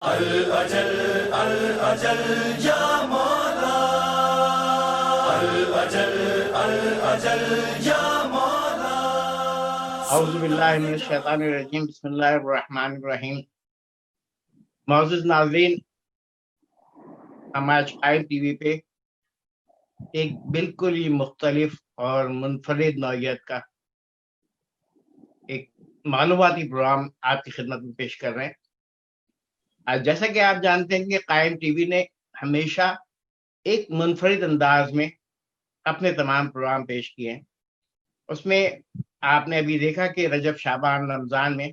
الأجل الأجل يا مولا الأجل الأجل يا مولا اعوذ باللہ من الشیطان الرجیم بسم اللہ الرحمن الرحیم۔ معزز ناظرین، ہم آج قائم ٹی وی پہ ایک بالکل ہی مختلف اور منفرد نوعیت کا ایک معلوماتی پروگرام آپ کی خدمت میں پیش کر رہے ہیں۔ جیسا کہ آپ جانتے ہیں کہ قائم ٹی وی نے ہمیشہ ایک منفرد انداز میں اپنے تمام پروگرام پیش کیے ہیں۔ اس میں آپ نے ابھی دیکھا کہ رجب شعبان رمضان میں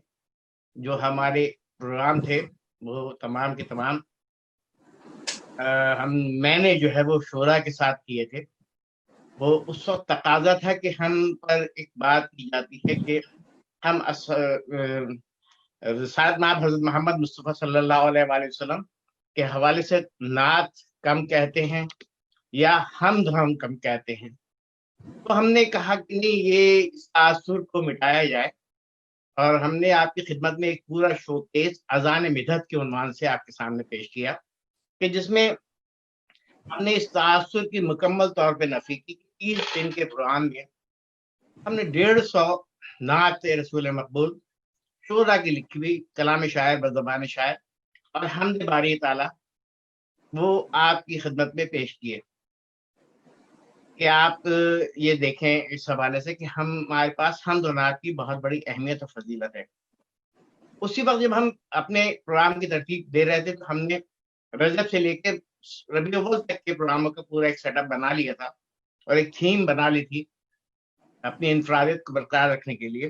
جو ہمارے پروگرام تھے وہ تمام کے تمام میں نے جو ہے وہ شعراء کے ساتھ کیے تھے۔ وہ اس وقت تقاضا تھا کہ ہم پر ایک بات کی جاتی ہے کہ ہم رسالت مآب حضرت محمد مصطفیٰ صلی اللہ علیہ وآلہ وسلم کے حوالے سے نعت کم کہتے ہیں یا حمد ہم کم کہتے ہیں۔ تو ہم نے کہا کہ نہیں، یہ اس تاثر کو مٹایا جائے، اور ہم نے آپ کی خدمت میں ایک پورا شو کیس اذان مدحت کے عنوان سے آپ کے سامنے پیش کیا، کہ جس میں ہم نے اس تاثر کی مکمل طور پہ نفی کی۔ 30 دن کے پروگرام میں ہم نے 150 نعت رسول مقبول شعراء کی لکھی ہوئی کلام شاعر بزبان شاعر اور حمد باری تعالیٰ وہ آپ کی خدمت میں پیش کیے، کہ آپ یہ دیکھیں اس حوالے سے کہ ہمارے پاس حمد و نعت کی بہت بڑی اہمیت اور فضیلت ہے۔ اسی وقت جب ہم اپنے پروگرام کی ترتیب دے رہے تھے تو ہم نے رجب سے لے کے ربیع الاول تک کے پروگراموں کا پورا ایک سیٹ اپ بنا لیا تھا اور ایک تھیم بنا لی تھی اپنی انفرادیت کو برقرار رکھنے کے لیے،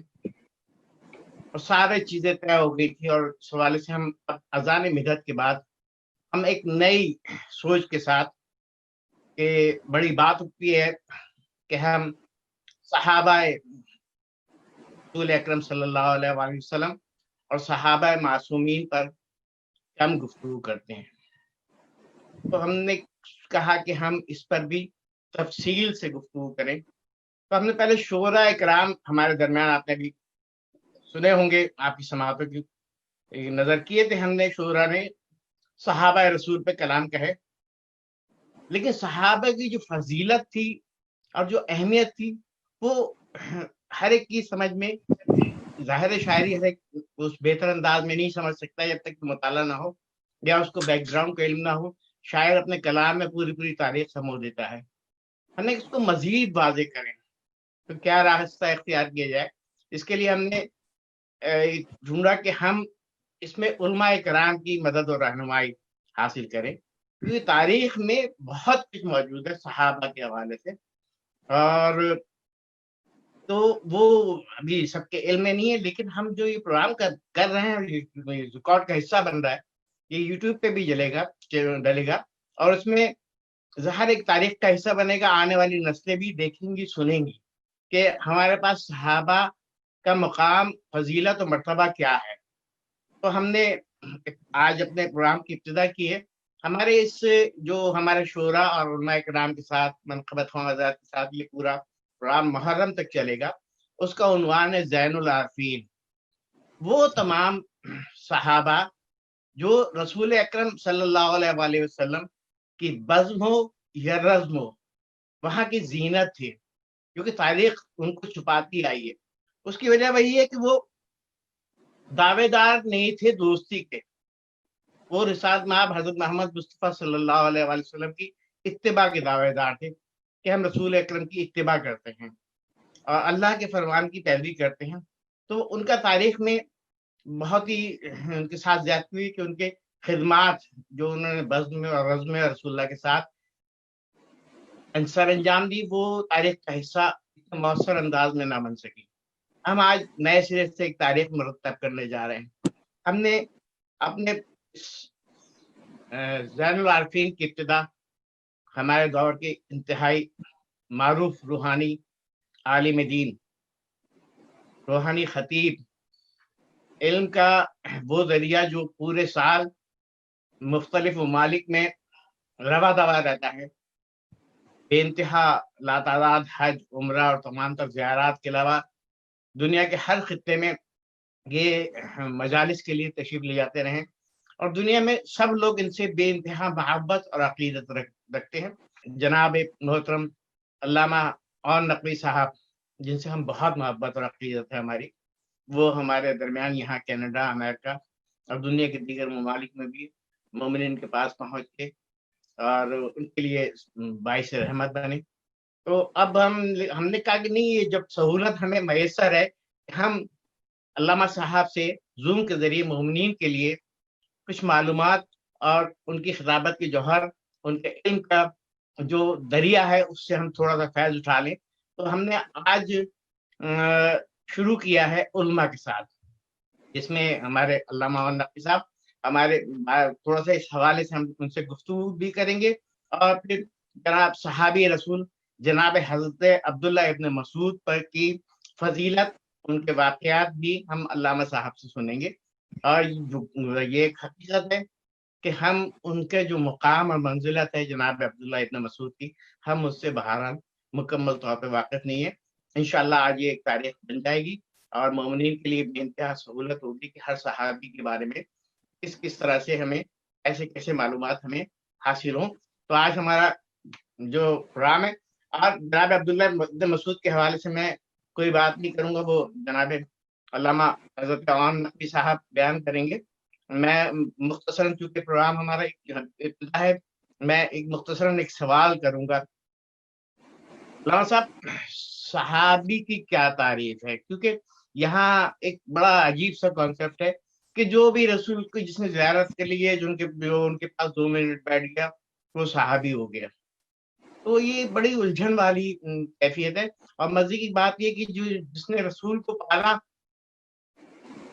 اور سارے چیزیں طے ہو گئی تھی۔ اور اس حوالے سے ہم اذان مدحت کے بعد ہم ایک نئی سوچ کے ساتھ کہ بڑی بات اٹھتی ہے کہ ہم صحابہ رسول اکرم صلی اللہ علیہ وآلہ وسلم اور صحابہ معصومین پر کم گفتگو کرتے ہیں۔ تو ہم نے کہا کہ ہم اس پر بھی تفصیل سے گفتگو کریں۔ تو ہم نے پہلے شعراء اکرام ہمارے درمیان، آپ نے بھی سنے ہوں گے، آپ کی سماعتوں کی نظر کیے تھے، ہم نے شعراء نے صحابہ رسول پہ کلام کہے، لیکن صحابہ کی جو فضیلت تھی اور جو اہمیت تھی وہ ہر ایک کی سمجھ میں، ظاہر شاعری ہر ایک اس بہتر انداز میں نہیں سمجھ سکتا جب تک کہ مطالعہ نہ ہو یا اس کو بیک گراؤنڈ کا علم نہ ہو۔ شاعر اپنے کلام میں پوری تاریخ سمو دیتا ہے۔ ہم نے اس کو مزید واضح کریں تو کیا راستہ اختیار کیا جائے، اس کے لیے ہم نے ڈھونڈا کہ ہم اس میں علماء کرام کی مدد اور رہنمائی حاصل کریں، کیونکہ تاریخ میں بہت کچھ موجود ہے صحابہ کے حوالے سے، اور تو وہ ابھی سب کے علم میں نہیں ہے۔ لیکن ہم جو یہ پروگرام کر رہے ہیں، ریکارڈ کا حصہ بن رہا ہے، یہ یوٹیوب پہ بھی ڈلے گا، اور اس میں ظاہر ایک تاریخ کا حصہ بنے گا۔ آنے والی نسلیں بھی دیکھیں گی، سنیں گی کہ ہمارے پاس صحابہ کا مقام، فضیلت و مرتبہ کیا ہے۔ تو ہم نے آج اپنے پروگرام کی ابتدا کی ہے ہمارے اس جو ہمارے شعراء اور علماء کرام کے ساتھ، منقبت خواہ حضرات کے ساتھ یہ پورا پروگرام محرم تک چلے گا۔ اس کا عنوان ہے زین العارفین، وہ تمام صحابہ جو رسول اکرم صلی اللہ علیہ وآلہ وسلم کی بزم ہو یا رزم ہو وہاں کی زینت تھی، کیونکہ تاریخ ان کو چھپاتی آئی ہے۔ اس کی وجہ وہی ہے کہ وہ دعوے دار نہیں تھے دوستی کے، وہ رسالت مآب حضرت محمد مصطفیٰ صلی اللہ علیہ وآلہ وسلم کی اتباع کے دعوے دار تھے، کہ ہم رسول اکرم کی اتباع کرتے ہیں اور اللہ کے فرمان کی پیروی کرتے ہیں۔ تو ان کا تاریخ میں بہت ہی ان کے ساتھ زیادتی ہوئی کہ ان کے خدمات جو انہوں نے بزم میں اور رزم میں رسول اللہ کے ساتھ سر انجام دی، وہ تاریخ کا حصہ مؤثر انداز میں نہ بن سکی۔ ہم آج نئے سرے سے ایک تاریخ مرتب کرنے جا رہے ہیں۔ ہم نے اپنے زین العارفین کی ابتدا ہمارے دور کے انتہائی معروف روحانی عالم دین، روحانی خطیب، علم کا وہ ذریعہ جو پورے سال مختلف ممالک میں رواں دوا رہتا ہے، بے انتہا لاتعداد حج، عمرہ اور تمام تر زیارات کے علاوہ دنیا کے ہر خطے میں یہ مجالس کے لیے تشریف لے جاتے رہے، اور دنیا میں سب لوگ ان سے بے انتہا محبت اور عقیدت رکھتے ہیں. جناب محترم علامہ اون نقوی صاحب، جن سے ہم بہت محبت اور عقیدت ہے ہماری، وہ ہمارے درمیان یہاں کینیڈا، امریکہ اور دنیا کے دیگر ممالک میں بھی مومنین کے پاس پہنچ کے اور ان کے لیے باعث رحمت بنے. تو اب ہم نے کہا کہ نہیں، یہ جب سہولت ہمیں میسر ہے، ہم علامہ صاحب سے زوم کے ذریعے مومنین کے لیے کچھ معلومات اور ان کی خطابت کی جوہر، ان کے علم کا جو دریا ہے، اس سے ہم تھوڑا سا فیض اٹھا لیں. تو ہم نے آج شروع کیا ہے علماء کے ساتھ، جس میں ہمارے علامہ نقوی صاحب ہمارے تھوڑا سا اس حوالے سے ہم ان سے گفتگو بھی کریں گے، اور پھر جناب صحابی رسول جناب حضرت عبداللہ ابن مسعود پر کی فضیلت، ان کے واقعات بھی ہم علامہ صاحب سے سنیں گے. اور یہ ایک حقیقت ہے کہ ہم ان کے جو مقام اور منزلت ہے جناب عبداللہ ابن مسعود کی، ہم اس سے بہرحال مکمل طور پہ واقف نہیں ہے. انشاءاللہ آج یہ ایک تاریخ بن جائے گی اور مومنین کے لیے بے انتہا سہولت ہوگی کہ ہر صحابی کے بارے میں کس طرح سے ہمیں کیسے معلومات ہمیں حاصل ہوں. تو آج ہمارا جو پروگرام ہے، اور جناب عبداللہ ابن مسعود کے حوالے سے میں کوئی بات نہیں کروں گا، وہ جناب علامہ حضرت عوام نقوی صاحب بیان کریں گے. میں مختصراً، چونکہ پروگرام ہمارا ابتدا ہے، میں ایک مختصراً ایک سوال کروں گا. علامہ صاحب، صحابی کی کیا تعریف ہے؟ کیونکہ یہاں ایک بڑا عجیب سا کانسیپٹ ہے کہ جو بھی رسول کو جس نے زیارت کے لیے جو ان کے پاس 2 منٹ بیٹھ گیا، وہ صحابی ہو گیا. تو یہ بڑی الجھن والی کیفیت ہے. اور مزے کی بات یہ کہ جس نے رسول کو پالا،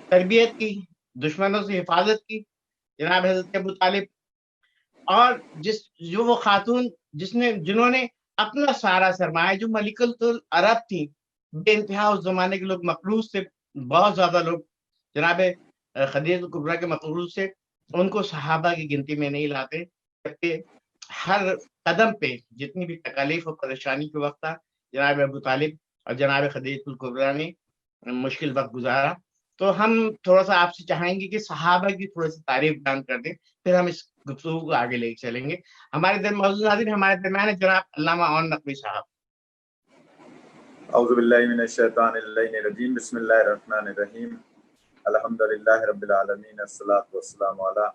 تربیت کی، دشمنوں سے حفاظت کی، جناب حضرت ابو طالب، اور جو وہ خاتون جنہوں نے اپنا سارا سرمایہ، جو ملکۃ العرب تھی، بے انتہا اس زمانے کے لوگ مقروض سے، بہت زیادہ لوگ جناب خدیجہ کبریٰ کے مقروض سے، ان کو صحابہ کی گنتی میں نہیں لاتے. جبکہ ہر قدم پہ جتنی بھی تکالیف اور پریشانی کے وقت تھا، جناب ابو طالب اور جناب خدیجہ کبریٰ نے مشکل وقت گزارا. تو ہم تھوڑا سا آپ سے چاہیں گے کہ صحابہ کی تھوڑی سی تعریف بیان کر دیں، پھر ہم اس گفتگو کو آگے لے چلیں گے. ہمارے موجود ناظرین، ہمارے درمیان ہے جناب علامہ اون نقوی صاحب. اعوذ باللہ من الشیطان الرجیم، بسم اللہ الرحمن الرحیم، الحمدللہ رب العالمین، الصلاۃ والسلام علی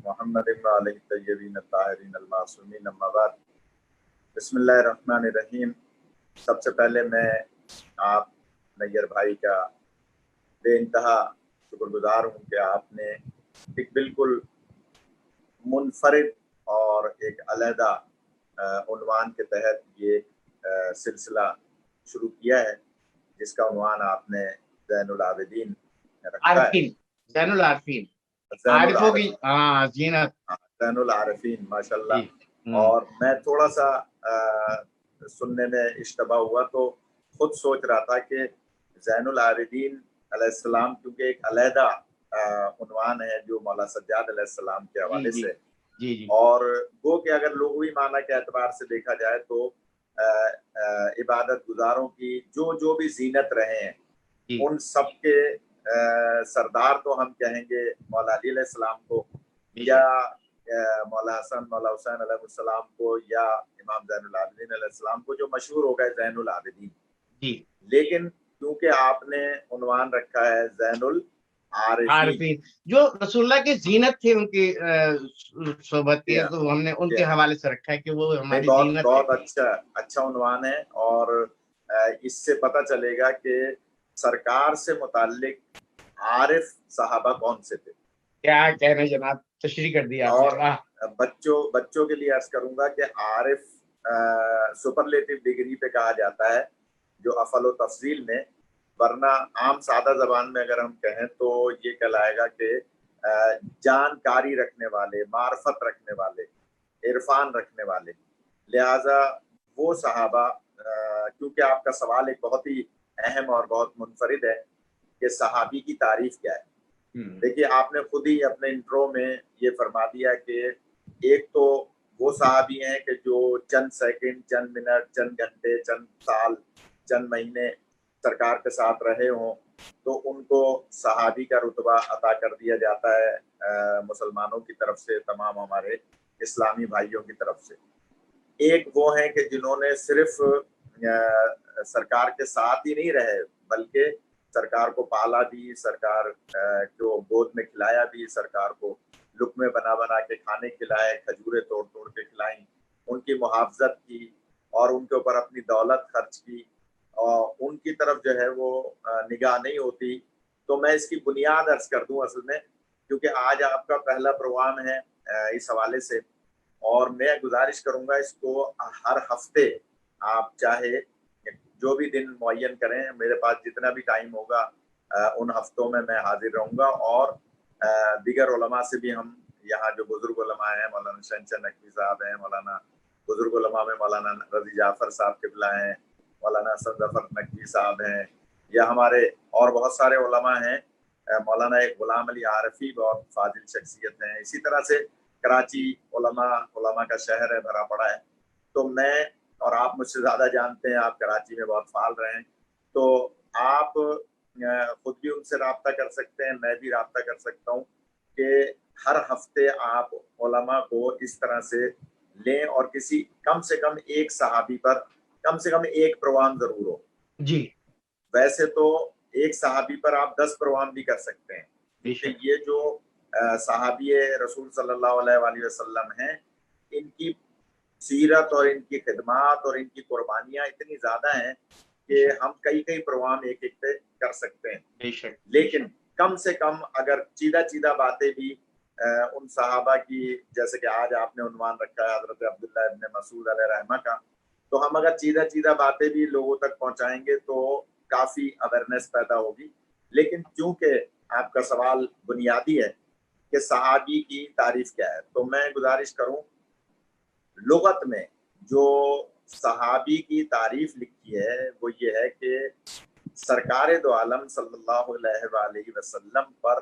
محمد وعلیہ الطیبین الطاہرین المعصومین، اما بعد. بسم اللہ الرحمن الرحیم. سب سے پہلے میں آپ نیر بھائی کا بے انتہا شکر گزار ہوں کہ آپ نے ایک بالکل منفرد اور ایک علیحدہ عنوان کے تحت یہ سلسلہ شروع کیا ہے، جس کا عنوان آپ نے زین العابدین رکھا ہے. زین العارفین، عارفوں کی زینت، زین العارفین، ماشاء اللہ. جی. اور میں تھوڑا سا سننے میں اشتباہ ہوا تو خود سوچ رہا تھا کہ زین العابدین علیہ السلام کیونکہ ایک علیحدہ عنوان ہے جو مولا سجاد علیہ السلام کے حوالے سے، جی. اور وہ کہ اگر لغوی معنی کے اعتبار سے دیکھا جائے تو عبادت گزاروں کی جو بھی زینت رہے ہیں، ان سب کے سردار تو ہم کہیں گے مولا علی علیہ السلام کو، یا مولا حسن مولا حسین علیہ السلام کو، یا امام زین العابدین علیہ السلام کو، جو مشہور ہو گئے زین العابدین. لیکن کیونکہ آپ نے عنوان رکھا ہے زین العارفین، جو رسول اللہ کی زینت تھی، ان کی صحبت کی، تو ہم نے ان کے حوالے سے رکھا ہے کہ وہ ہماری زینت. بہت اچھا عنوان ہے، اور اس سے پتہ چلے گا کہ سرکار سے متعلق عارف صحابہ کون سے تھے. کیا کہنے جناب، تشریح کر دیا. اور بچوں کے لیے عرض کروں گا کہ عارف سپرلیٹو ڈگری پہ کہا جاتا ہے، جو افل و تفضیل میں، ورنہ عام سادہ زبان میں اگر ہم کہیں تو یہ کہلائے گا کہ جانکاری رکھنے والے، معرفت رکھنے والے، عرفان رکھنے والے. لہٰذا وہ صحابہ، کیونکہ آپ کا سوال ایک بہت ہی اہم اور بہت منفرد ہے کہ صحابی کی تعریف کیا ہے. دیکھیے، آپ نے خود ہی اپنے انٹرو میں یہ فرما دیا کہ ایک تو وہ صحابی ہیں کہ جو چند سیکنڈ، چند منٹ، چند گھنٹے، چند سال، چند مہینے سرکار کے ساتھ رہے ہوں تو ان کو صحابی کا رتبہ عطا کر دیا جاتا ہے مسلمانوں کی طرف سے، تمام ہمارے اسلامی بھائیوں کی طرف سے۔ ایک وہ ہیں کہ جنہوں نے صرف سرکار کے ساتھ ہی نہیں رہے بلکہ سرکار کو پالا بھی، سرکار کو گود میں کھلایا بھی، سرکار کو لقمے بنا بنا کے کھانے کھلائے، کھجورے توڑ توڑ کے کھلائیں، ان کی محافظت کی اور ان کے اوپر اپنی دولت خرچ کی، اور ان کی طرف جو ہے وہ نگاہ نہیں ہوتی۔ تو میں اس کی بنیاد عرض کر دوں اصل میں، کیونکہ آج آپ کا پہلا پروگرام ہے اس حوالے سے، اور میں گزارش کروں گا اس کو ہر ہفتے آپ چاہے جو بھی دن معین کریں، میرے پاس جتنا بھی ٹائم ہوگا ان ہفتوں میں حاضر رہوں گا، اور دیگر علماء سے بھی ہم یہاں جو بزرگ علماء ہیں، مولانا شنچر نقوی صاحب ہیں، مولانا بزرگ علماء میں مولانا رضی جعفر صاحب قبلہ ہیں، مولانا حسن ظفر نقوی صاحب ہیں، یا ہمارے اور بہت سارے علماء ہیں، مولانا ایک غلام علی عارفی بہت فاضل شخصیت ہیں، اسی طرح سے کراچی علماء کا شہر ہے، بھرا پڑا ہے۔ تو میں اور آپ مجھ سے زیادہ جانتے ہیں، آپ کراچی میں بہت فعال رہے ہیں، تو آپ خود بھی ان سے رابطہ کر سکتے ہیں، میں بھی رابطہ کر سکتا ہوں کہ ہر ہفتے آپ علماء کو اس طرح سے لیں، اور کسی کم سے کم ایک صحابی پر کم سے کم ایک پروگرام ضرور ہو۔ جی ویسے تو ایک صحابی پر آپ 10 پروگرام بھی کر سکتے ہیں، کہ یہ جو صحابی رسول صلی اللہ علیہ وآلہ وسلم ہیں، ان کی سیرت اور ان کی خدمات اور ان کی قربانیاں اتنی زیادہ ہیں کہ ہم کئی پروگرام ایک پہ کر سکتے ہیں۔ لیکن کم سے کم اگر چیدہ باتیں بھی ان صحابہ کی، جیسے کہ آج آپ نے عنوان رکھا ہے حضرت عبداللہ ابن مسعود علیہ رحمہ کا، تو ہم اگر چیدہ باتیں بھی لوگوں تک پہنچائیں گے تو کافی اویئرنیس پیدا ہوگی۔ لیکن چونکہ آپ کا سوال بنیادی ہے کہ صحابی کی تعریف کیا ہے، تو میں گزارش کروں، لغت میں جو صحابی کی تعریف لکھی ہے وہ یہ ہے کہ سرکار دو عالم صلی اللہ علیہ وآلہ وسلم پر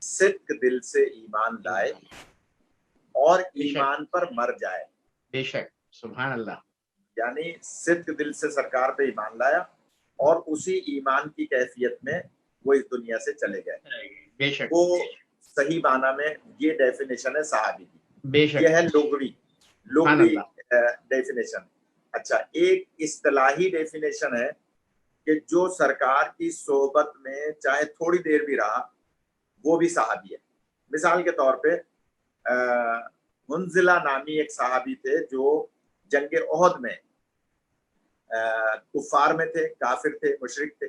صدق دل سے ایمان لائے اور ایمان پر مر جائے۔ بے شک، سبحان اللہ۔ یعنی صدق دل سے سرکار پہ ایمان لایا اور اسی ایمان کی کیفیت میں وہ اس دنیا سے چلے گئے۔ بے شک، وہ صحیح معنی میں یہ ڈیفینیشن ہے صحابی کی، بے شک، یہ ہے لغوی ڈیفینیشن۔ اچھا، ایک اصطلاحی ڈیفینیشن ہے کہ جو سرکار کی صحبت میں چاہے تھوڑی دیر بھی رہا وہ بھی صحابی ہے۔ مثال کے طور پہ منزلہ نامی ایک صحابی تھے جو جنگ احد میں کفار میں تھے، کافر تھے، مشرک تھے،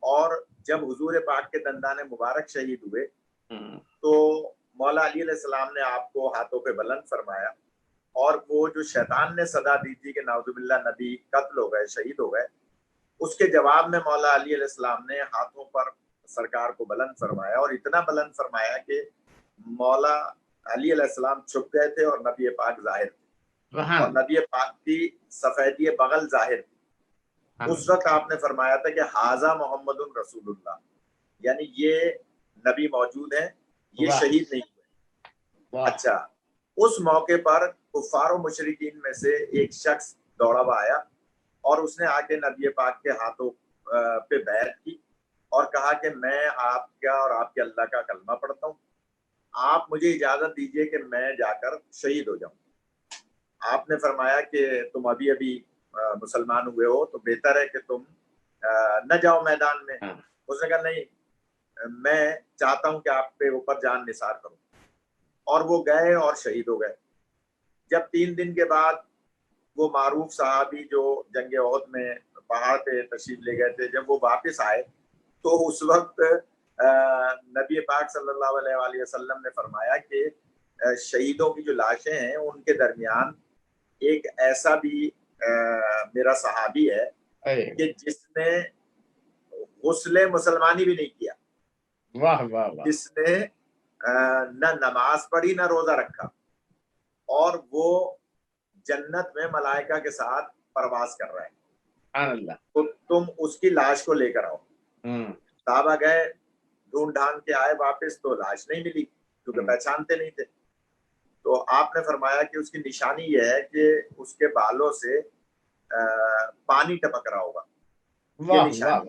اور جب حضور پاک کے دندان مبارک شہید ہوئے تو مولا علی علیہ السلام نے آپ کو ہاتھوں پہ بلند فرمایا، اور وہ جو شیطان نے صدا دی تھی کہ نعوذ باللہ نبی قتل ہو گئے، شہید ہو گئے، اس کے جواب میں مولا علی علیہ السلام نے ہاتھوں پر سرکار کو بلند فرمایا، اور اتنا بلند فرمایا کہ مولا علی علیہ السلام چھپ گئے تھے اور نبی پاک ظاہر تھے، اور نبی پاک کی سفیدی بغل ظاہر تھی۔ اس وقت آپ نے فرمایا تھا کہ ھذا محمد رسول اللہ، یعنی یہ نبی موجود ہیں، یہ شہید نہیں ہوئے۔ اچھا، اس موقع پر کفار و مشرکین میں سے ایک شخص دوڑا ہوا آیا اور اس نے آ کے نبی پاک کے ہاتھوں پہ بیعت کی اور کہا کہ میں آپ کا اور آپ کے اللہ کا کلمہ پڑھتا ہوں، آپ مجھے اجازت دیجئے کہ میں جا کر شہید ہو جاؤں۔ آپ نے فرمایا کہ تم ابھی مسلمان ہوئے ہو تو بہتر ہے کہ تم نہ جاؤ میدان میں۔ اس نے کہا نہیں، میں چاہتا ہوں کہ آپ پہ اوپر جان نثار کروں، اور وہ گئے اور شہید ہو گئے۔ جب 3 دن کے بعد وہ معروف صحابی جو جنگ احد میں پہاڑ پہ تشریف لے گئے تھے، جب وہ واپس آئے تو اس وقت نبی پاک صلی اللہ علیہ وآلہ وسلم نے فرمایا کہ شہیدوں کی جو لاشیں ہیں ان کے درمیان ایک ایسا بھی میرا صحابی ہے کہ جس نے غسل مسلمانی بھی نہیں کیا، واہ واہ واہ، جس نے نہ نماز پڑھی نہ روزہ رکھا، اور وہ جنت میں ملائکہ کے ساتھ پرواز کر رہا ہے۔ سبحان اللہ۔ تو تم اس کی لاش کو لے کر آؤ۔ صحابہ گئے، ڈھونڈ ڈھانڈ کے آئے واپس تو لاش نہیں ملی کیونکہ پہچانتے نہیں تھے۔ تو آپ نے فرمایا کہ اس کی نشانی یہ ہے کہ اس کے بالوں سے پانی ٹپک رہا ہوگا، یہ نشانی۔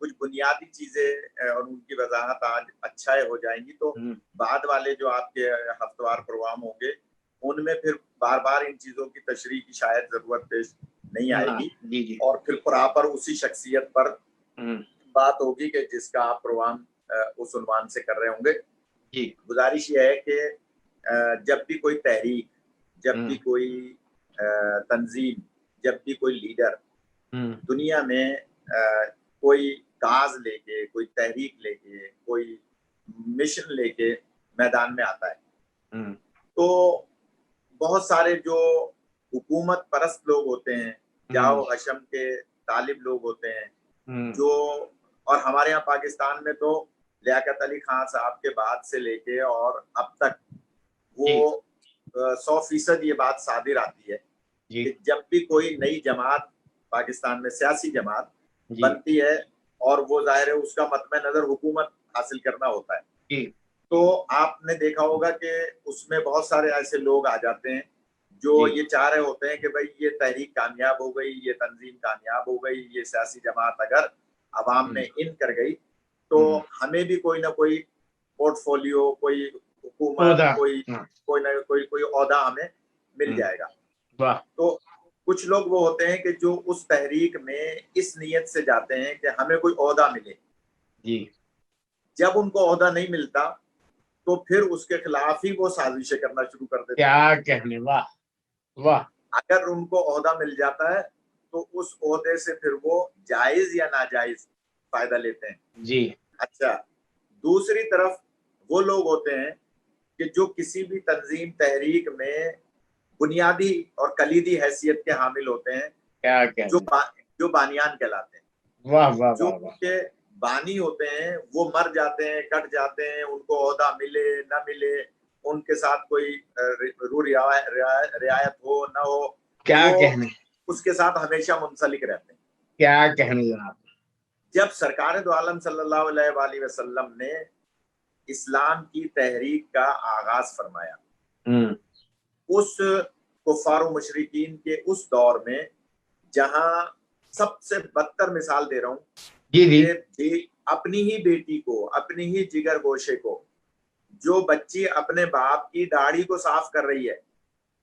کچھ بنیادی چیزیں اور ان کی وضاحت آج اچھا ہو جائیں گی تو بعد والے جو آپ کے ہفتہ وار پروگرام ہوں گے ان میں پھر بار بار ان چیزوں کی تشریح کی شاید ضرورت پیش نہیں آئے گی اور پھر پراپر اسی شخصیت پر بات ہوگی کہ جس کا آپ پروگرام اس عنوان سے کر رہے ہوں گے. گزارش یہ ہے کہ جب بھی کوئی تحریک، جب بھی کوئی تنظیم، جب بھی کوئی لیڈر دنیا میں کوئی کاز لے کے، کوئی تحریک لے کے، کوئی مشن لے کے میدان میں آتا ہے تو بہت سارے جو حکومت پرست لوگ ہوتے ہیں، جاؤ حشم کے طالب لوگ ہوتے ہیں جو، اور ہمارے یہاں پاکستان میں تو لیاقت علی خان صاحب کے بعد سے لے کے اور اب تک وہ 100% یہ بات صادر آتی ہے کہ جب بھی کوئی نئی جماعت پاکستان میں سیاسی جماعت بنتی ہے اور وہ ظاہر ہے اس کا مطمع نظر حکومت حاصل کرنا ہوتا ہے تو آپ نے دیکھا ہوگا کہ اس میں بہت سارے ایسے لوگ آ جاتے ہیں جو یہ چاہ رہے ہوتے ہیں کہ بھائی یہ تحریک کامیاب ہو گئی، یہ تنظیم کامیاب ہو گئی، یہ سیاسی جماعت اگر عوام میں ان کر گئی تو ہمیں بھی کوئی نہ کوئی پورٹ فولیو، کوئی حکومت، کوئی نہ کوئی عہدہ ہمیں مل جائے گا. تو کچھ لوگ وہ ہوتے ہیں کہ جو اس تحریک میں اس نیت سے جاتے ہیں کہ ہمیں کوئی عہدہ ملے. جب ان کو عہدہ نہیں ملتا تو پھر اس کے خلاف ہی وہ سازشیں کرنا شروع کر دیتے ہیں. کیا کہنے، واہ واہ. اگر ان کو عہدہ مل جاتا ہے تو اس عہدے سے پھر وہ جائز یا ناجائز فائدہ لیتے ہیں. اچھا، دوسری طرف وہ لوگ ہوتے ہیں کہ جو کسی بھی تنظیم تحریک میں بنیادی اور کلیدی حیثیت کے حامل ہوتے ہیں، جو بانیان کہلاتے ہیں. جو کہ بانی ہوتے ہیں وہ مر جاتے ہیں، کٹ جاتے ہیں، ان کو عہدہ ملے نہ ملے، ان کے ساتھ کوئی رعایت ہو نہ ہو، کیا کہنے، اس کے ساتھ ہمیشہ منسلک رہتے ہیں. کیا کہنے جناب. جب سرکار دو عالم صلی اللہ علیہ وآلہ وسلم نے اسلام کی تحریک کا آغاز فرمایا، اس کفار و مشرکین کے اس دور میں جہاں سب سے بدتر مثال دے رہا ہوں کہ اپنی ہی بیٹی کو، اپنی ہی جگر گوشے کو، جو بچی اپنے باپ کی داڑھی کو صاف کر رہی ہے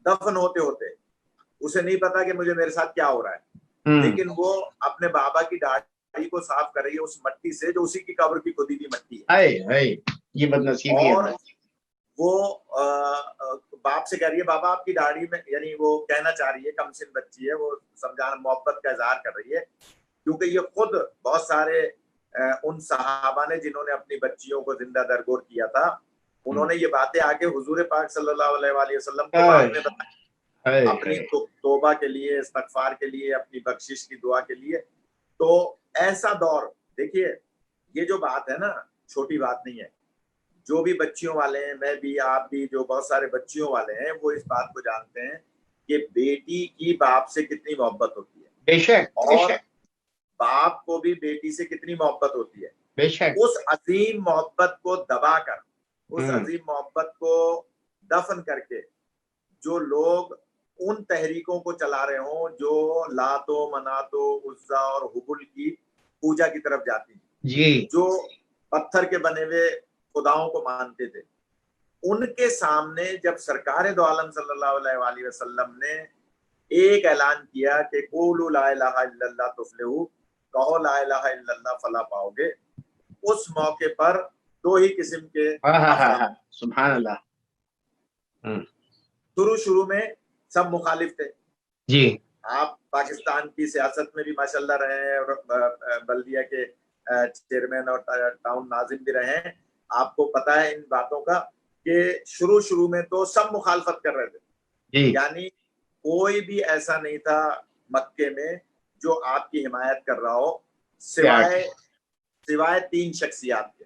دفن ہوتے ہوتے، اسے نہیں پتا کہ مجھے میرے ساتھ کیا ہو رہا ہے، لیکن وہ اپنے بابا کی داڑھی کو صاف کر رہی ہے اس مٹی سے جو اسی کی قبر کی کھودی ہوئی مٹی ہے. یہ بدنصیبی اور وہ باپ سے کہہ رہی ہے بابا آپ کی داڑھی میں، یعنی وہ کہنا چاہ رہی ہے، کم سن بچی ہے، وہ سمجھانا، محبت کا اظہار کر رہی ہے، کیونکہ یہ خود بہت سارے ان صحابہ نے جنہوں نے اپنی بچیوں کو زندہ درگور کیا تھا، انہوں نے یہ باتیں آ کے حضور پاک صلی اللہ علیہ وآلہ وسلم کو بعد میں بتائی اپنی توبہ کے لیے، استغفار کے لیے، اپنی بخشش کی دعا کے لیے. تو ایسا دور دیکھیے، یہ جو بات ہے نا چھوٹی بات نہیں ہے. جو بھی بچیوں والے ہیں، میں بھی، آپ بھی، جو بہت سارے بچیوں والے ہیں، وہ اس بات کو جانتے ہیں کہ بیٹی کی باپ سے کتنی محبت ہوتی ہے، بے شک، اور باپ کو بھی بیٹی سے کتنی محبت ہوتی ہے. بے شک. اس عظیم محبت کو دبا کر، اس عظیم محبت کو دفن کر کے جو لوگ ان تحریکوں کو چلا رہے ہوں جو لات و منات و عزا اور حبل کی پوجا کی طرف جاتی ہیں، جو پتھر کے بنے ہوئے خداؤں کو مانتے تھے، ان کے سامنے جب سرکار دو عالم صلی اللہ علیہ وآلہ وسلم نے ایک اعلان کیا کہ قولوا لا الہ الا اللہ تفلحوا، کہو لا الہ الا اللہ فلاح پاؤ گے، اس موقع پر دو ہی قسم کے سبحان اللہ. شروع میں سب مخالف تھے. آپ پاکستان کی سیاست میں بھی ماشاءاللہ رہے ہیں اور بلدیہ کے چیئرمین اور ٹاؤن ناظم بھی رہے ہیں، آپ کو پتا ہے ان باتوں کا کہ شروع میں تو سب مخالفت کر رہے تھے. یعنی کوئی بھی ایسا نہیں تھا مکے میں جو آپ کی حمایت کر رہا ہو سوائے 3 شخصیات کے.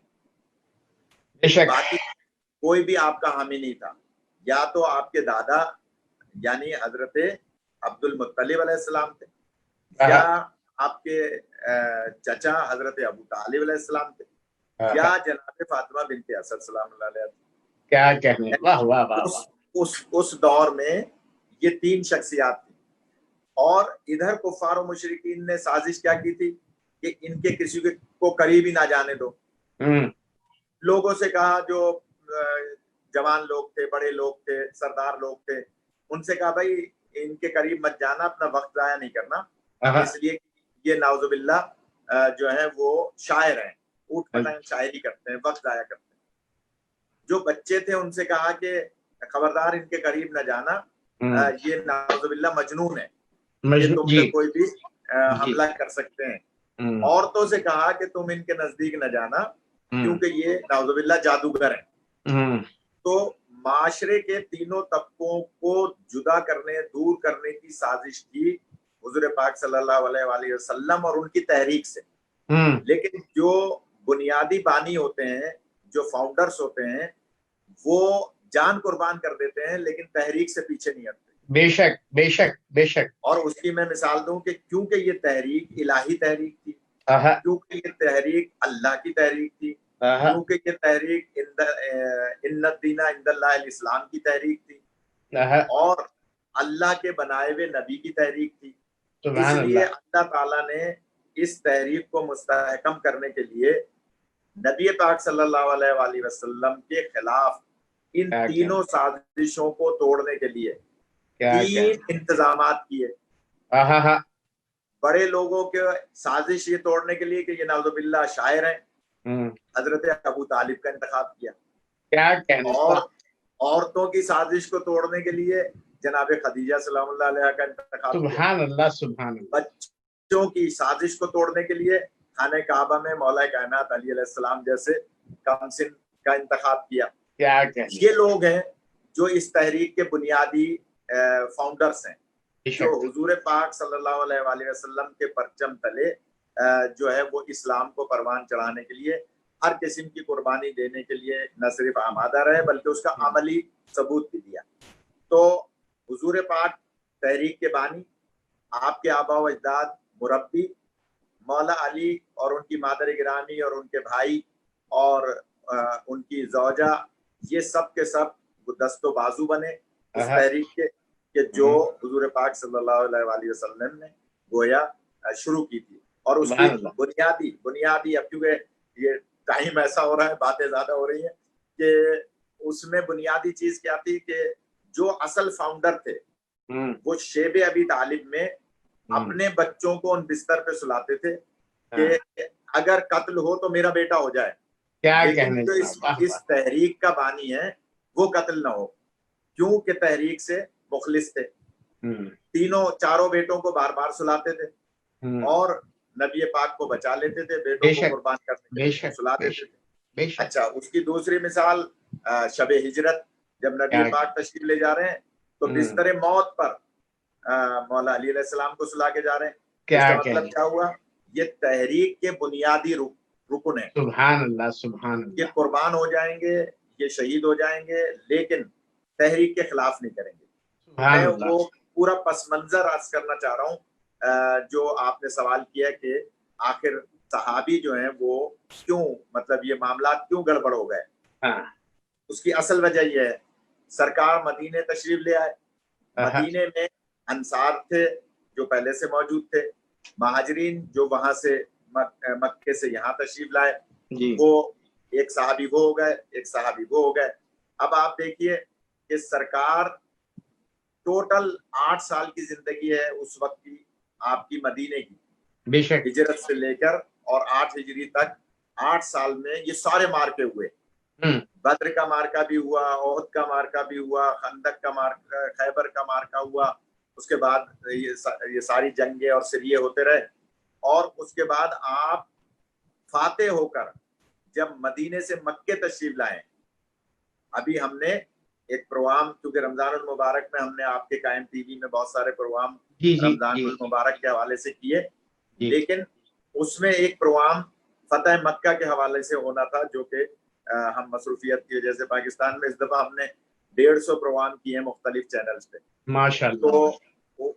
باقی کوئی بھی آپ کا حامی نہیں تھا. یا تو آپ کے دادا یعنی حضرت عبد المطلب علیہ السلام تھے، یا آپ کے چچا حضرت ابو طالب علیہ السلام تھے، یا جناب فاطمہ بنت اسد سلام اللہ علیہ. کیا کہنے، واہ واہ واہ. اس دور میں یہ 3 شخصیات تھیں. اور ادھر کفار و مشرکین نے سازش کیا کی تھی کہ ان کے کسی کو قریب ہی نہ جانے دو. لوگوں سے کہا جو جوان لوگ تھے, بڑے لوگ تھے, سردار لوگ تھے, ان سے کہا بھائی ان کے قریب مت جانا, اپنا وقت ضائع نہیں کرنا, اس لیے یہ نعوذ باللہ جو ہے وہ شاعر ہیں, اوٹ پٹنگ شاعری کرتے ہیں, وقت ضائع کرتے ہیں. جو بچے تھے ان سے کہا کہ خبردار ان کے قریب نہ جانا, یہ نعوذ باللہ مجنون ہے, یہ تم پہ کوئی بھی حملہ کر سکتے ہیں. عورتوں سے کہا کہ تم ان کے نزدیک نہ جانا کیونکہ یہ نعوذ باللہ جادوگر ہیں. تو معاشرے کے تینوں طبقوں کو جدا کرنے, دور کرنے کی سازش کی حضور پاک صلی اللہ علیہ وآلہ وسلم اور ان کی تحریک سے. لیکن جو بنیادی بانی ہوتے ہیں, جو فاؤنڈرز ہوتے ہیں, وہ جان قربان کر دیتے ہیں لیکن تحریک سے پیچھے نہیں ہٹتے. بے شک بے شک بے شک. اور اس کی میں مثال دوں کہ کیونکہ یہ تحریک الہی تحریک تھی, کیونکہ یہ تحریک اللہ کی تحریک تھی, کیونکہ یہ تحریک ان الدین عند اللہ الاسلام کی تحریک تھی, اور اللہ کے بنائے ہوئے نبی کی تحریک تھی. اس لیے اللہ تعالیٰ نے اس تحریک کو مستحکم کرنے کے لیے نبی پاک صلی اللہ علیہ وآلہ وسلم کے خلاف ان تینوں سازشوں کو توڑنے کے لیے 3 انتظامات کیے. بڑے لوگوں کے سازش یہ توڑنے کے لیے کہ یہ نعوذ باللہ شاعر ہیں, حضرت ابو طالب کا انتخاب کیا. اور عورتوں کی سازش کو توڑنے کے لیے جناب خدیجہ سلام اللہ علیہ کا انتخاب کیا. سبحان اللہ سبحان اللہ. بچوں کی سازش کو توڑنے کے لیے خانہ کعبہ میں مولا کائنات علی علیہ السلام جیسے کمسن کا انتخاب کیا. یہ لوگ ہیں جو اس تحریک کے بنیادی فاؤنڈرز ہیں, جو حضور پاک صلی اللہ علیہ وآلہ وسلم کے پرچم تلے جو ہے وہ اسلام کو پروان چڑھانے کے لیے ہر قسم کی قربانی دینے کے لیے نہ صرف آمادہ رہے بلکہ اس کا عملی ثبوت بھی دیا. تو حضور پاک تحریک کے بانی, آپ کے آبا و اجداد, مربی مولا علی اور ان کی مادر گرامی اور ان کے بھائی اور ان کی زوجہ, یہ سب کے سب دست و بازو بنے اس تحریک کے کہ جو حضور پاک صلی اللہ علیہ وآلہ وسلم نے گویا شروع کی تھی. اور اس کی بنیادی اب کیونکہ یہ ٹائم ایسا ہو رہا ہے, باتیں زیادہ ہو رہی ہیں, کہ اس میں بنیادی چیز کیا تھی کہ جو اصل فاؤنڈر تھے وہ شیب ابی طالب میں اپنے بچوں کو ان بستر پہ سلاتے تھے کہ اگر قتل ہو تو میرا بیٹا ہو جائے, لیکن جو اس تحریک کا بانی ہے وہ قتل نہ ہو, کیونکہ تحریک سے مخلص تھے. چاروں بیٹوں کو بار بار سلاتے تھے اور نبی پاک کو بچا لیتے تھے, بیٹوں کو قربان کرنے کے لیے سلا دیتے تھے. اچھا, اس کی دوسری مثال شب ہجرت, جب نبی پاک تشریف لے جا رہے ہیں تو بستر موت پر مولا علی علیہ السلام کو سلا کے جا رہے ہیں. اس کا مطلب کیا ہوا, یہ تحریک کے بنیادی رکن ہے. سبحان اللہ سبحان اللہ. یہ قربان ہو جائیں گے, یہ شہید ہو جائیں گے, لیکن تحریک کے خلاف نہیں کریں گے. میں وہ پورا پس منظر عرض کرنا چاہ رہا ہوں جو آپ نے سوال کیا کہ آخر صحابی جو ہیں وہ کیوں, مطلب یہ معاملات کیوں گڑبڑ ہو گئے. اس کی اصل وجہ یہ ہے, سرکار مدینے تشریف لے آئے, مدینے میں انصار تھے جو پہلے سے موجود تھے, مہاجرین جو وہاں سے مکے سے یہاں تشریف لائے, وہ ایک صحابی وہ ہو گئے, ایک صحابی وہ ہو گئے. اب آپ دیکھیے کہ سرکار ٹوٹل 8 سال کی زندگی ہے اس وقت کی آپ کی مدینے کی, بے شک, ہجرت سے لے کر اور 8 ہجری تک 8 سال میں یہ سارے مارکے ہوئے. بدر کا مارکا بھی ہوا, احد کا مارکا بھی ہوا, خندق کا مارکا, خیبر کا مارکا ہوا, اس کے بعد یہ ساری جنگیں اور سریے ہوتے رہے. اور اس کے بعد آپ فاتح ہو کر جب مدینے سے مکے تشریف لائے, ابھی ہم نے ایک پروگرام, کیونکہ رمضان المبارک میں ہم نے آپ کے قائم ٹی وی میں بہت سارے پروگرام رمضان المبارک کے حوالے سے کیے, لیکن اس میں ایک پروگرام فتح مکہ کے حوالے سے ہونا تھا جو کہ ہم مصروفیت کی وجہ سے پاکستان میں اس دفعہ ہم نے 150 پروگرام کیے ہیں مختلف چینلز پہ ماشاءاللہ. تو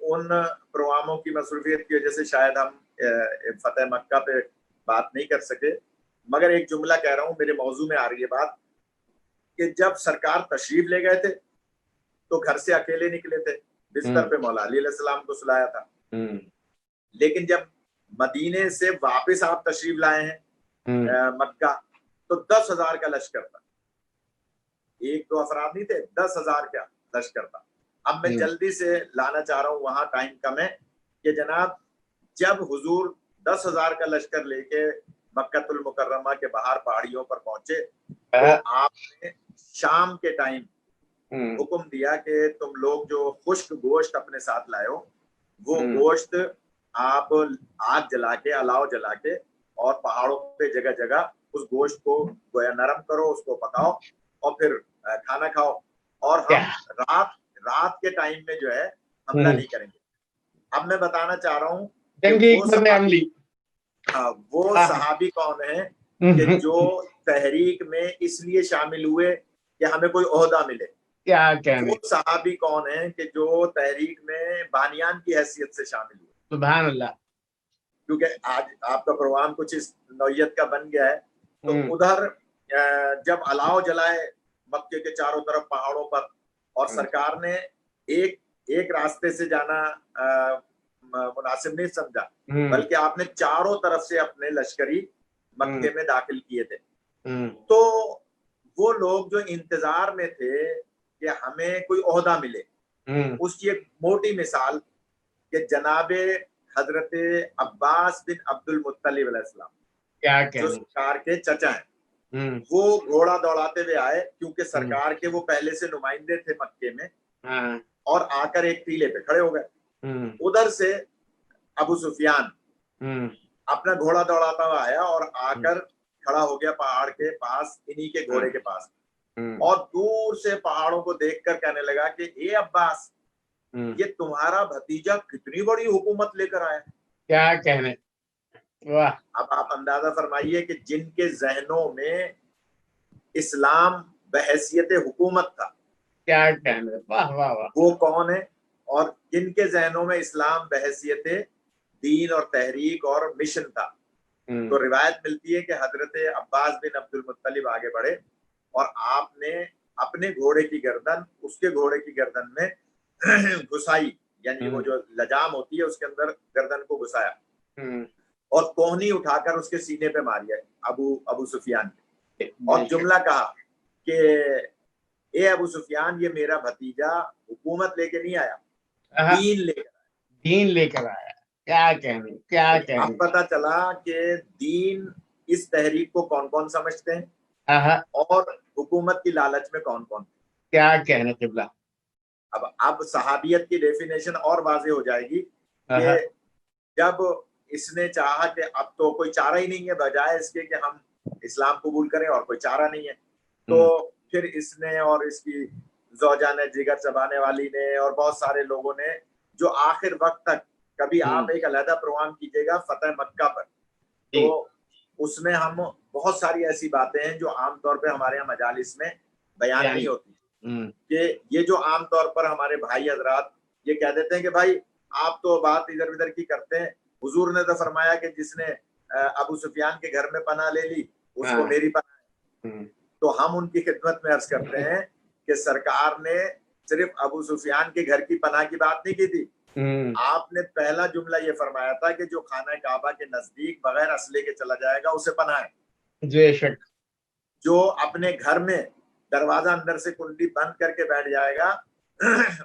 ان پروگراموں کی مصروفیت کی وجہ سے شاید ہم فتح مکہ پہ بات نہیں کر سکے, مگر ایک جملہ کہہ رہا ہوں, میرے موضوع میں آ رہی ہے بات, کہ جب سرکار تشریف لے گئے تھے تو گھر سے اکیلے نکلے تھے, بستر پہ مولا علی علیہ السلام کو سلایا تھا, لیکن جب مدینے سے واپس آپ تشریف لائے ہیں مکہ، تو 10,000 کا لشکر تھا، 1-2 افراد نہیں تھے، 10,000 کا لشکر تھا۔ اب میں جلدی سے لانا چاہ رہا ہوں، وہاں ٹائم کم ہے، کہ جناب جب حضور 10,000 کا لشکر لے کے مکہ المکرمہ کے باہر پہاڑیوں پر پہنچے، تو آپ نے شام کے ٹائم حکم دیا کہ تم لوگ جو خشک گوشت اپنے ساتھ لائے ہو، وہ گوشت آپ آگ جلا کے، الاؤ جلا کے، اور پہاڑوں پہ جگہ جگہ اس گوشت کو گویا نرم کرو، اس کو پکاؤ اور پھر کھانا کھاؤ، اور ہم رات کے ٹائم میں جو ہے حملہ نہیں کریں گے۔ اب میں بتانا چاہ رہا ہوں وہ صحابی کون ہیں کہ جو تحریک میں اس لیے شامل ہوئے کہ ہمیں کوئی عہدہ ملے، کیا کہنے، وہ صحابی کون ہیں کہ جو تحریک میں بانیان کی حیثیت سے شامل ہوئے۔ سبحان اللہ۔ کیونکہ آج آپ کا پروگرام کچھ اس نوعیت کا بن گیا ہے، تو ادھر جب الاؤ جلائے مکے کے چاروں طرف پہاڑوں پر، اور سرکار نے ایک راستے سے جانا مناسب نہیں سمجھا، بلکہ آپ نے چاروں طرف سے اپنے لشکری مکے میں داخل کیے تھے، تو وہ لوگ جو انتظار میں تھے کہ ہمیں کوئی عہدہ ملے، اس کی ایک موٹی مثال کہ جناب حضرت عباس بن عبد المطلب علیہ السلام جو سرکار کے چچا ہیں، وہ گھوڑا دوڑاتے ہوئے آئے، کیونکہ سرکار کے وہ پہلے سے نمائندے تھے مکے میں، اور آ کر ایک ٹیلے پہ کھڑے ہو گئے۔ ادھر سے ابو سفیان اپنا گھوڑا دوڑاتا ہوا آیا اور آ کر کھڑا ہو گیا پہاڑ کے پاس، انہی کے گھوڑے کے پاس، اور دور سے پہاڑوں کو دیکھ کر کہنے لگا کہ اے عباس، یہ تمہارا بھتیجا کتنی بڑی حکومت لے کر آیا۔ کیا کہنے، واہ۔ اب آپ اندازہ فرمائیے کہ جن کے ذہنوں میں اسلام بحیثیت حکومت تھا، کیا کہنے، واہ واہ واہ، وہ کون ہے، اور جن کے ذہنوں میں اسلام بحیثیت دین اور تحریک اور مشن تھا۔ تو روایت ملتی ہے کہ حضرت عباس بن عبد المطلب آگے بڑھے، اور آپ نے اپنے گھوڑے کی گردن اس کے گھوڑے کی گردن میں گھسائی، یعنی وہ جو لجام ہوتی ہے اس کے اندر گردن کو گھسایا، اور کوہنی اٹھا کر اس کے سینے پہ ماریا ابو سفیان نے، اور جملہ کہا کہ اے ابو سفیان، یہ میرا بھتیجا حکومت لے کے نہیں آیا، دین لے کر آیا۔ کیا کہنے، کیا کہنے۔ اب پتا چلا کہ دین اس تحریک کو کون کون سمجھتے ہیں، اور حکومت کی لالچ میں کون کون، کیا کہنے قبلہ۔ اب صحابیت کی ڈیفینیشن اور واضح ہو جائے گی کہ جب اس نے چاہا کہ اب تو کوئی چارہ ہی نہیں ہے بجائے اس کے کہ ہم اسلام قبول کریں، اور کوئی چارہ نہیں ہے، تو پھر اس نے اور اس کی زوجہ نے، جگر چبانے والی نے، اور بہت سارے لوگوں نے، جو آخر وقت تک، کبھی آپ ایک علیحدہ پروگرام کیجیے گا فتح مکہ پر، تو اس میں ہم بہت ساری ایسی باتیں ہیں جو عام طور پہ ہمارے یہاں مجالس میں بیان نہیں ہوتی، کہ یہ جو عام طور پر ہمارے بھائی حضرات یہ کہہ دیتے ہیں کہ بھائی آپ تو بات ادھر ادھر کی کرتے ہیں، حضور نے تو فرمایا کہ جس نے ابو سفیان کے گھر میں پناہ لے لی اس کو میری پناہ ہے۔ تو ہم ان کی خدمت میں عرض کرتے ہیں کہ سرکار نے صرف ابو سفیان کے گھر کی پناہ کی بات نہیں کی تھی، آپ نے پہلا جملہ یہ فرمایا تھا کہ جو خانہ کعبہ کے نزدیک بغیر اسلحے کے چلا جائے گا اسے پناہ ہے۔ بے شک۔ جو اپنے گھر میں دروازہ اندر سے کنڈی بند کر کے بیٹھ جائے گا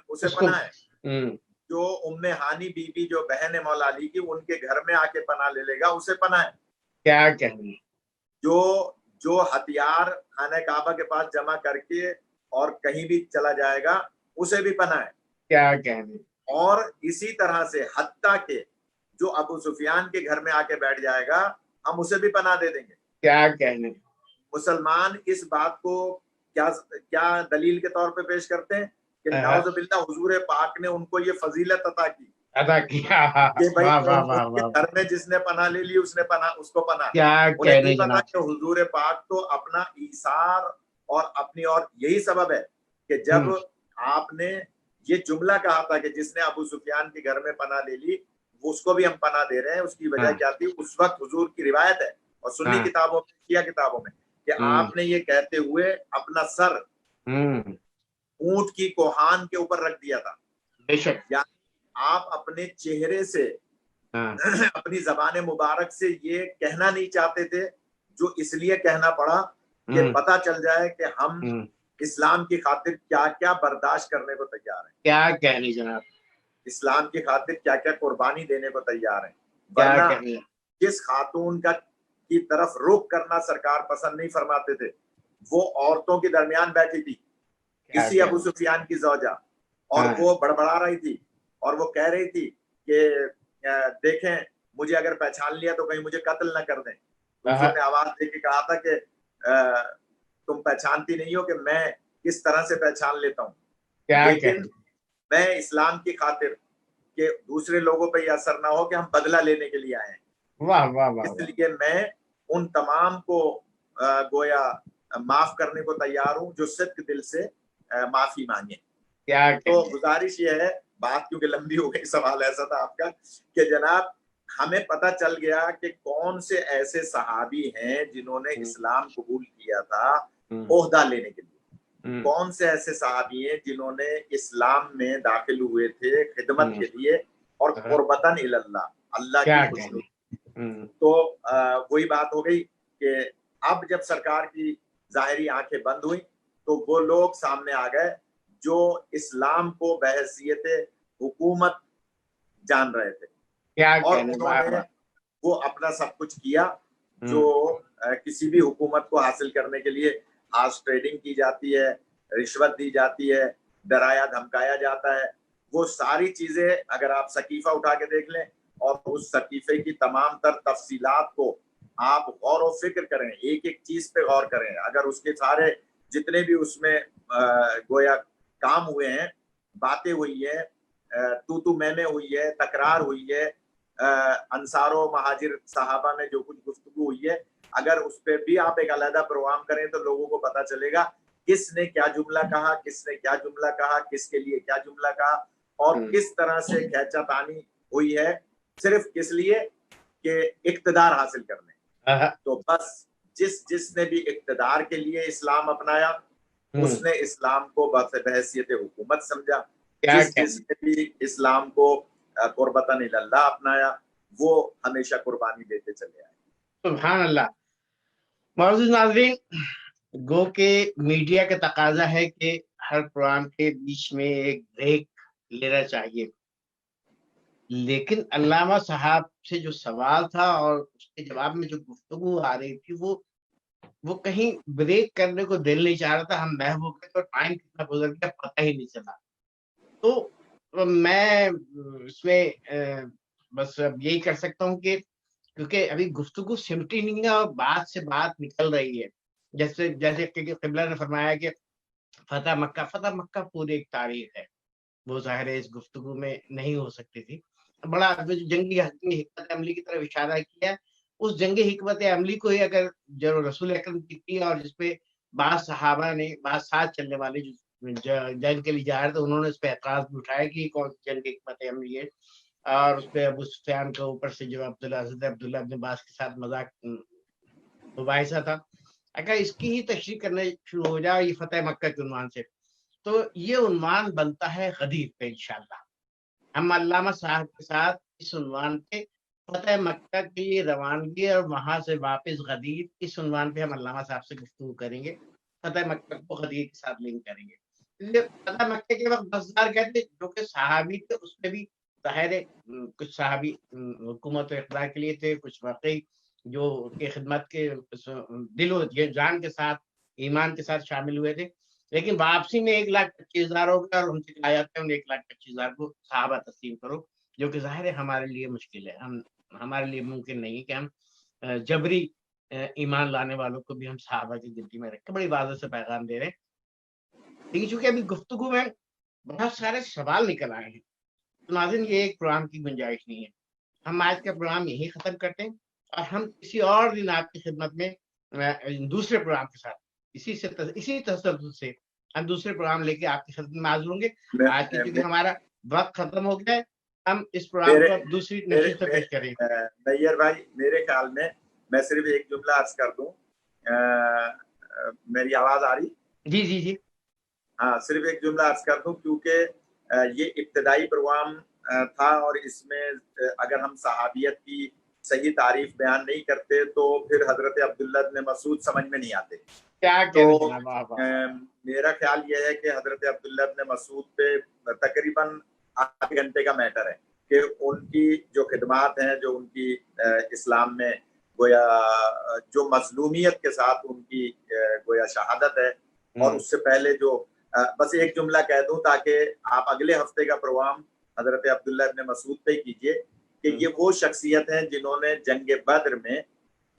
اسے پناہ ہے۔ جو ام ہانی بی بی جو بہن مولا علی کی، ان کے گھر میں آ کے پناہ لے لے گا اسے پناہ ہے۔ کیا کہنے۔ جو ہتھیار خانہ کعبہ کے پاس جمع کر کے اور کہیں بھی چلا جائے گا اسے بھی پناہ ہے۔ کیا کہنے۔ اور اسی طرح سے حتیٰ کہ جو ابو سفیان کے گھر میں آ کے بیٹھ جائے گا ہم اسے بھی پناہ دے دیں گے۔ کیا کہنے۔ مسلمان اس بات کو کیا دلیل کے طور پہ پیش کرتے ہیں کہ نعوذ باللہ حضور پاک نے ان کو یہ فضیلت عطا کی کہ بھائی گھر میں جس نے پناہ لے لی اس کو پناہ۔ انہیں نہیں پتا کہ حضور پاک تو اپنا ایثار اور اپنی، اور یہی سبب ہے کہ جب آپ نے یہ جملہ کہا تھا کہ جس نے ابو سفیان کے گھر میں پناہ لے لی اس کو بھی ہم پناہ دے رہے ہیں، اس کی وجہ کیا تھی؟ اس وقت حضور کی روایت ہے اور سنی کتابوں میں، شیعہ کتابوں میں، کہ آپ نے یہ کہتے ہوئے اپنا سر اونٹ کی کوہان کے اوپر رکھ دیا تھا، یعنی آپ اپنے چہرے سے اپنی زبان مبارک سے یہ کہنا نہیں چاہتے تھے جو اس لیے کہنا پڑا کہ پتہ چل جائے کہ ہم اسلام کی خاطر کیا کیا برداشت کرنے کو تیار ہیں، کیا کہنے جناب، اسلام کی خاطر کیا کیا قربانی دینے کو تیار ہیں. کیا ورنہ کہنے. جس خاتون کی طرف رخ کرنا سرکار پسند نہیں فرماتے تھے وہ عورتوں کے درمیان بیٹھی تھی، کسی ابو سفیان کی زوجہ، اور وہ بڑبڑا رہی تھی اور وہ کہہ رہی تھی کہ دیکھیں مجھے اگر پہچان لیا تو کہیں مجھے قتل نہ کر دیں. حضور نے آواز دے کے کہا تھا کہ تم پہچانتی نہیں ہو کہ میں کس طرح سے پہچان لیتا ہوں، لیکن میں اسلام کی خاطر کہ دوسرے لوگوں پہ یہ اثر نہ ہو کہ ہم بدلہ لینے کے لیے آئے ہیں، اس لیے میں ان تمام کو گویا معاف کرنے کو تیار ہوں جو صدق دل سے معافی مانگے. تو گزارش یہ ہے، بات کیونکہ لمبی ہو گئی، سوال ایسا تھا آپ کا کہ جناب ہمیں پتہ چل گیا کہ کون سے ایسے صحابی ہیں جنہوں نے اسلام قبول کیا تھا عہدہ لینے کے لیے، کون سے ایسے صحابی ہیں جنہوں نے اسلام میں داخل ہوئے تھے خدمت کے لیے اور قربتاً اللہ، اللہ کی خوشنودی. تو وہی بات ہو گئی کہ اب جب سرکار کی ظاہری آنکھیں بند ہوئی تو وہ لوگ سامنے آ گئے جو اسلام کو بحیثیت حکومت جان رہے تھے، اور انہوں نے وہ اپنا سب کچھ کیا جو کسی بھی حکومت کو حاصل کرنے کے لیے آج ٹریڈنگ کی جاتی ہے، رشوت دی جاتی ہے، ڈرایا دھمکایا جاتا ہے. وہ ساری چیزیں اگر آپ صحیفہ اٹھا کے دیکھ لیں اور اس صحیفے کی تمام تر تفصیلات کو آپ غور و فکر کریں، ایک ایک چیز پہ غور کریں، اگر اس کے سارے جتنے بھی اس میں گویا کام ہوئے ہیں، باتیں ہوئی ہیں، تو میں ہوئی ہے، تکرار ہوئی ہے، انصار و مہاجر صحابہ میں جو کچھ گفتگو ہوئی ہے، اگر اس پہ بھی آپ ایک علیحدہ پروگرام کریں تو لوگوں کو پتا چلے گا کس نے کیا جملہ کہا، کس نے کیا جملہ کہا، کس کے لیے کیا جملہ کہا، اور کس طرح سے کھینچا تانی ہوئی ہے صرف کس لیے کہ اقتدار حاصل کرنے. تو بس جس نے بھی اقتدار کے لیے اسلام اپنایا اس نے اسلام کو بحیثیت حکومت سمجھا، جس نے بھی اسلام کو قربتاً اللہ اپنایا وہ ہمیشہ قربانی دیتے چلے آئے. سبحان اللہ. معزز ناظرین، گو کہ میڈیا کا تقاضا ہے کہ ہر پروگرام کے بیچ میں ایک بریک لینا چاہیے، لیکن علامہ صاحب سے جو سوال تھا اور اس کے جواب میں جو گفتگو آ رہی تھی وہ کہیں بریک کرنے کو دل نہیں چاہ رہا تھا. ہم محو ہو گئے تو ٹائم کتنا گزر گیا پتہ ہی نہیں چلا. تو میں اس میں بس اب یہی کر سکتا ہوں کہ کیونکہ ابھی گفتگو سمٹی نہیں ہے اور بات سے بات نکل رہی ہے، جیسے کہ قبلہ نے فرمایا کہ فتح مکہ پوری ایک تاریخ ہے، وہ ظاہر ہے اس گفتگو میں نہیں ہو سکتی تھی. بڑا جنگی حکمت عملی کی طرف اشارہ کیا، اس جنگی حکمت عملی کو ہی اگر جو رسول اکرم کی تھی اور جس پہ بعض صحابہ نے بعض ساتھ چلنے والے جو جنگ کے لیے جا رہے تھے انہوں نے اس پہ اعتراض بھی اٹھایا کہ کون سی جنگ حکمت عملی ہے، اور اس پہ ابو سفیان کے اوپر سے جو عبداللہ ابن عباس کے ساتھ مذاق مباحثہ تھا. اگر اس کی ہی تشریح کرنے شروع ہو جائے یہ فتح مکہ کے عنوان سے تو یہ عنوان بنتا ہے غدیر پہ. انشاءاللہ ہم علامہ صاحب کے ساتھ اس عنوان پہ فتح مکہ کے لیے روانگی اور وہاں سے واپس غدیر اس عنوان پہ ہم علامہ صاحب سے گفتگو کریں گے، فتح مکہ کو غدیر کے ساتھ لنک کریں گے. فتح مکہ کے وقت 10,000 کہتے جو کہ صحابی تھے، اس میں بھی ظاہر کچھ صحابی حکومت و اقتدار کے لیے تھے، کچھ واقعی جو کی خدمت کے دل و جان کے ساتھ ایمان کے ساتھ شامل ہوئے تھے. لیکن واپسی میں 1,25,000 ہو گیا اور ہم سے کہا جاتا ہے ان 1,25,000 کو صحابہ تسلیم کرو، جو کہ ظاہر ہے ہمارے لیے مشکل ہے، ہمارے لیے ممکن نہیں کہ ہم جبری ایمان لانے والوں کو بھی ہم صحابہ کی گنتی میں رکھ کے بڑی واضح سے پیغام دے رہے ہیں. لیکن چونکہ ابھی گفتگو میں بہت سارے سوال نکل آئے ہیں تو ناظرین یہ ایک پروگرام کی گنجائش نہیں ہے، ہم آج کا پروگرام یہی ختم کرتے ہیں اور ہم کسی اور دن آپ کی خدمت میں دوسرے پروگرام کے ساتھ اسی تسلسل سے ہم دوسرے پروگرام لے کے آپ کی خدمت میں حاضر ہوں گے. آج کی چونکہ ہمارا وقت ختم ہو گیا ہے ہم اس پروگرام کو اب دوسری نشست پہ پیش کریں. نیئر بھائی میرے خیال میں صرف ایک جملہ عرض کر دوں، میری آواز آ رہی؟ جی ہاں، صرف ایک جملہ عرض کر دوں کیونکہ یہ ابتدائی پروگرام تھا، اور اس میں اگر ہم صحابیت کی صحیح تعریف بیان نہیں کرتے تو پھر حضرت عبداللہ ابن مسعود سمجھ میں نہیں آتے. کیا تو جناب میرا خیال یہ ہے کہ حضرت عبداللہ ابن مسعود پہ تقریباً آدھے گھنٹے کا میٹر ہے کہ ان کی جو خدمات ہیں، جو ان کی اسلام میں گویا جو مظلومیت کے ساتھ ان کی گویا شہادت ہے، اور اس سے پہلے جو بس ایک جملہ کہہ دوں تاکہ آپ اگلے ہفتے کا پروگرام حضرت عبداللہ ابن مسعود پہ کیجئے، کہ یہ وہ شخصیت ہیں جنہوں نے جنگ بدر میں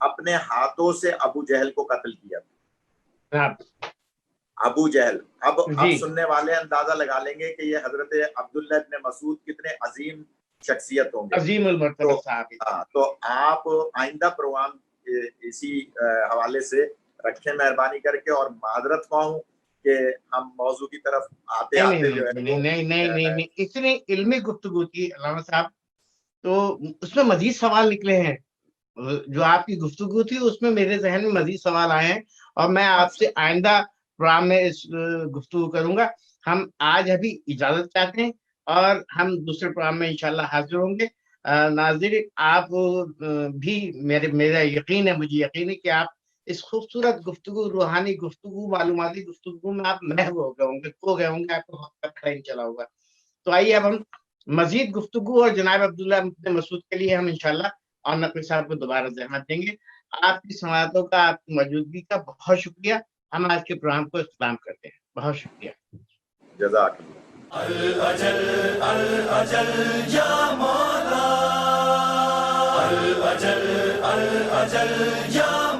اپنے ہاتھوں سے ابو جہل کو قتل کیا تھا. ابو جہل. اب سننے والے اندازہ لگا لیں گے کہ یہ حضرت عبداللہ ابن مسعود کتنے عظیم شخصیت ہوں گے، عظیم المرتبہ صحابی. تو آپ آئندہ پروگرام اسی حوالے سے رکھیں مہربانی کر کے، اور معذرت خواہ ہوں کہ ہم موضوع کی طرف آتے جو ہے نہیں اتنی علمی گفتگو تھی علامہ صاحب، تو اس میں مزید سوال نکلے ہیں. جو آپ کی گفتگو تھی اس میں میرے ذہن میں مزید سوال آئے ہیں، اور میں آپ سے آئندہ پروگرام میں اس گفتگو کروں گا. ہم آج ابھی اجازت چاہتے ہیں اور ہم دوسرے پروگرام میں انشاءاللہ حاضر ہوں گے. ناظرین، آپ بھی میرا یقین ہے، مجھے یقین ہے کہ آپ اس خوبصورت گفتگو، روحانی گفتگو، معلوماتی گفتگو میں آپ محو ہو گئے ہوں گے، کھو گئے ہوں گے، آپ کو وقت کھڑا نہیں چلا ہوگا. تو آئیے اب ہم مزید گفتگو اور جناب عبداللہ ابن مسعود کے لیے ہم انشاءاللہ اور نقوی صاحب کو دوبارہ زحمت دیں گے. آپ کی سماعتوں کا، آپ کی موجودگی کا بہت شکریہ. ہم آج کے پروگرام کو اختتام کرتے ہیں. بہت شکریہ. جزاک اللہ. الأجل الأجل يا مولا، الأجل الأجل يا